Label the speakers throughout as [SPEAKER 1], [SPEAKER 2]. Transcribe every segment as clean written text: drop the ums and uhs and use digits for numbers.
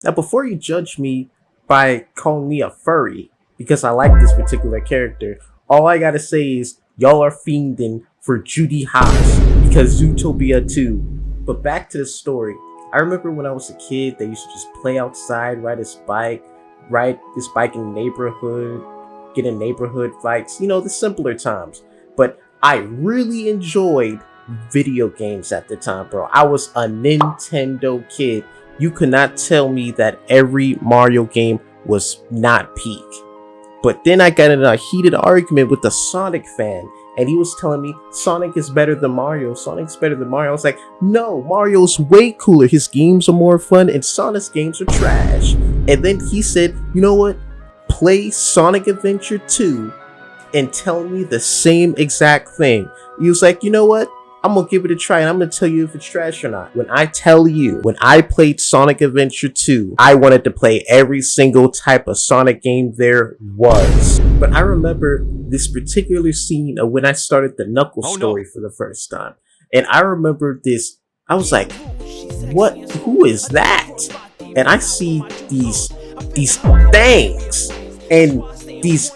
[SPEAKER 1] Now, before you judge me by calling me a furry because I like this particular character, all I gotta say is y'all are fiending for Judy Hopps because Zootopia 2. But back to the story. I remember when I was a kid, they used to just play outside, ride this bike in the neighborhood, get in neighborhood fights, the simpler times. But I really enjoyed video games at the time, bro. I was a Nintendo kid. You could not tell me that every Mario game was not peak. But then I got in a heated argument with the Sonic fan, and he was telling me Sonic is better than Mario. Sonic's better than Mario. I was like, no, Mario's way cooler. His games are more fun, and Sonic's games are trash. And then he said, you know what? Play Sonic Adventure 2 and tell me the same exact thing. He was like, you know what? I'm gonna give it a try and I'm gonna tell you if it's trash or not. When I tell you, when I played Sonic Adventure 2, I wanted to play every single type of Sonic game there was. But I remember this particular scene of when I started the Knuckles story for the first time. And I remember this, I was like, what, who is that? And I see these things and these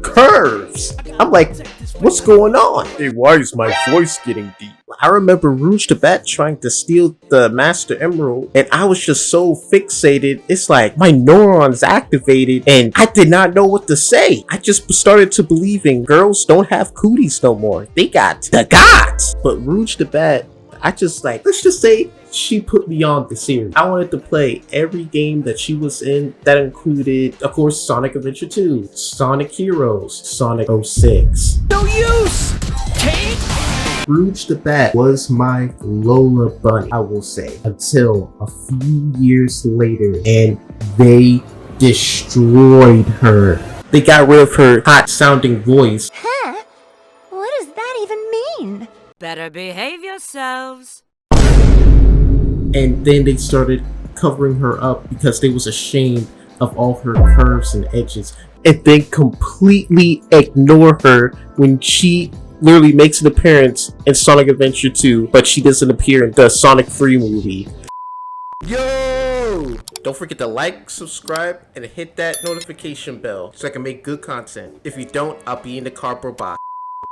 [SPEAKER 1] curves. I'm like, what's going on? Hey, why is my voice getting deep? I remember Rouge the Bat trying to steal the Master Emerald, and I was just so fixated. It's like my neurons activated, and I did not know what to say. I just started to believing girls don't have cooties no more. They got the gods. But Rouge the Bat, I just let's just say she put me on the series. I wanted to play every game that she was in. That included, of course, Sonic Adventure 2, Sonic Heroes, Sonic 06.
[SPEAKER 2] No use! Take!
[SPEAKER 1] Rouge the Bat was my Lola Bunny, I will say, until a few years later, and they destroyed her. They got rid of her hot-sounding voice.
[SPEAKER 3] Huh? What does that even mean?
[SPEAKER 4] Better behave yourselves.
[SPEAKER 1] And then they started covering her up because they was ashamed of all her curves and edges, and then completely ignore her when she literally makes an appearance in Sonic Adventure 2, but she doesn't appear in the Sonic 3 movie. Yo! Don't forget to like, subscribe, and hit that notification bell so I can make good content. If you don't, I'll be in the cardboard box.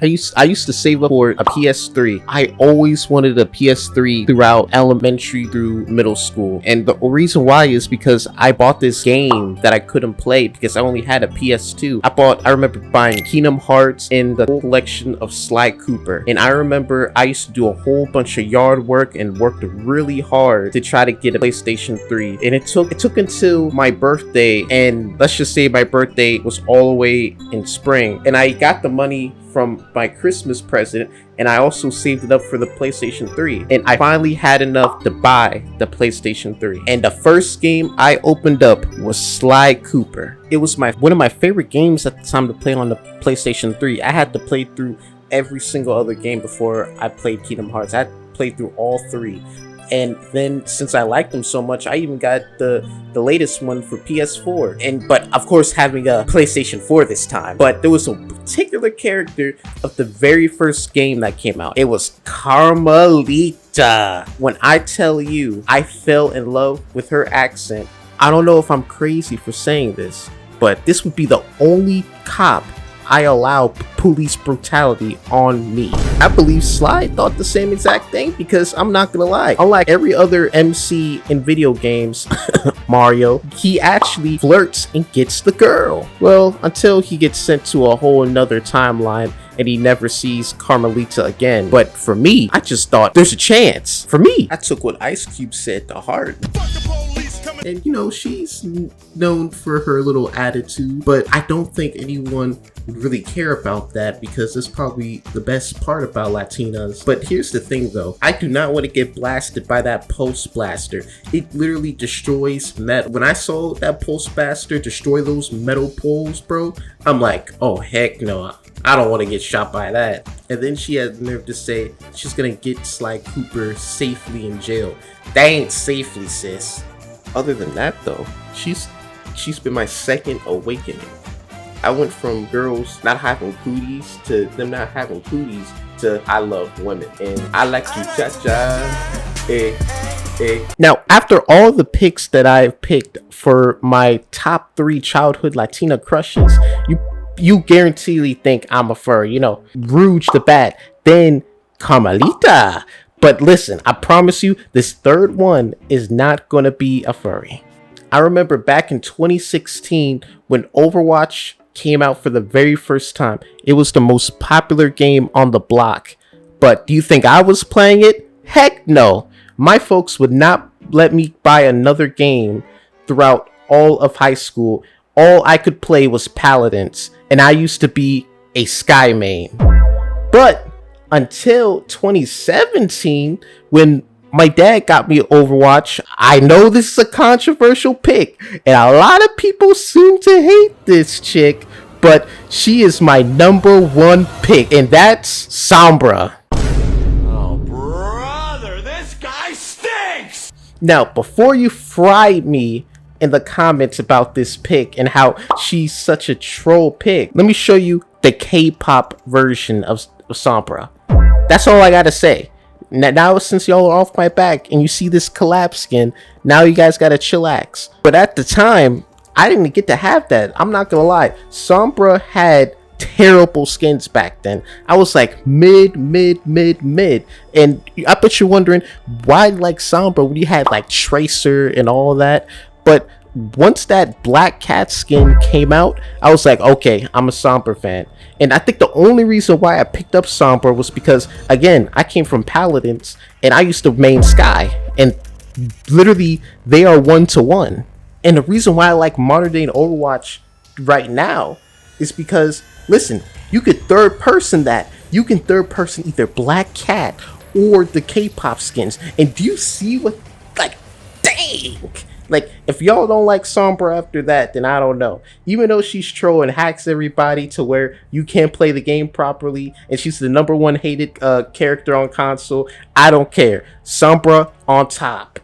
[SPEAKER 1] I used to save up for a PS3. I always wanted a PS3 throughout elementary through middle school. And the reason why is because I bought this game that I couldn't play because I only had a PS2. I remember buying Kingdom Hearts and the whole collection of Sly Cooper. And I remember I used to do a whole bunch of yard work and worked really hard to try to get a PlayStation 3. And it took until my birthday, and let's just say my birthday was all the way in spring. And I got the money from my Christmas present, and I also saved it up for the PlayStation 3, and I finally had enough to buy the PlayStation 3. And the first game I opened up was Sly Cooper. It was one of my favorite games at the time to play on the PlayStation 3. I had to play through every single other game before I played Kingdom Hearts. I had to play through all three. And then since I liked them so much, I even got the latest one for PS4. But of course having a PlayStation 4 this time. But there was a particular character of the very first game that came out. It was Carmelita. When I tell you I fell in love with her accent, I don't know if I'm crazy for saying this, but this would be the only cop I allow police brutality on me. I believe Sly thought the same exact thing, because I'm not gonna lie, unlike every other MC in video games, Mario, he actually flirts and gets the girl. Well, until he gets sent to a whole another timeline and he never sees Carmelita again. But for me, I just thought there's a chance. For me, I took what Ice Cube said to heart. And she's known for her little attitude, but I don't think anyone would really care about that because it's probably the best part about Latinas. But here's the thing though, I do not want to get blasted by that pulse blaster. It literally destroys metal. When I saw that pulse blaster destroy those metal poles, bro, I'm like, oh heck no, I don't want to get shot by that. And then she had the nerve to say she's gonna get Sly Cooper safely in jail. That ain't safely, sis. Other than that though, she's been my second awakening. I went from girls not having cooties to them not having cooties to I love women and I like to cha-cha. Now, after all the picks that I've picked for my top 3 childhood Latina crushes, you guaranteedly think I'm a furry. You know, Rouge the Bat, then Carmelita. But listen, I promise you, this third one is not gonna be a furry. I remember back in 2016 when Overwatch came out for the very first time. It was the most popular game on the block. But do you think I was playing it? Heck no. My folks would not let me buy another game throughout all of high school. All I could play was Paladins, and I used to be a Sky main. But until 2017, when my dad got me Overwatch, I know this is a controversial pick, and a lot of people seem to hate this chick, but she is my number 1 pick, and that's Sombra.
[SPEAKER 2] Oh, brother, this guy stinks!
[SPEAKER 1] Now, before you fry me in the comments about this pick and how she's such a troll pick, let me show you the K-pop version of Sombra. That's all I gotta say. Now, since y'all are off my back and you see this collab skin, now you guys gotta chillax. But at the time, I didn't get to have that. I'm not gonna lie. Sombra had terrible skins back then. I was like mid. And I bet you're wondering why like Sombra when you had like Tracer and all that. But once that Black Cat skin came out, I was like, okay, I'm a Sombra fan. And I think the only reason why I picked up Sombra was because, again, I came from Paladins and I used to main Sky. And literally, they are 1-to-1. And the reason why I like modern day Overwatch right now is because, listen, you could third person that. You can third person either Black Cat or the K-pop skins. And do you see what, like, dang! Like, if y'all don't like Sombra after that, then I don't know. Even though she's troll and hacks everybody to where you can't play the game properly, and she's the number 1 hated character on console, I don't care. Sombra on top.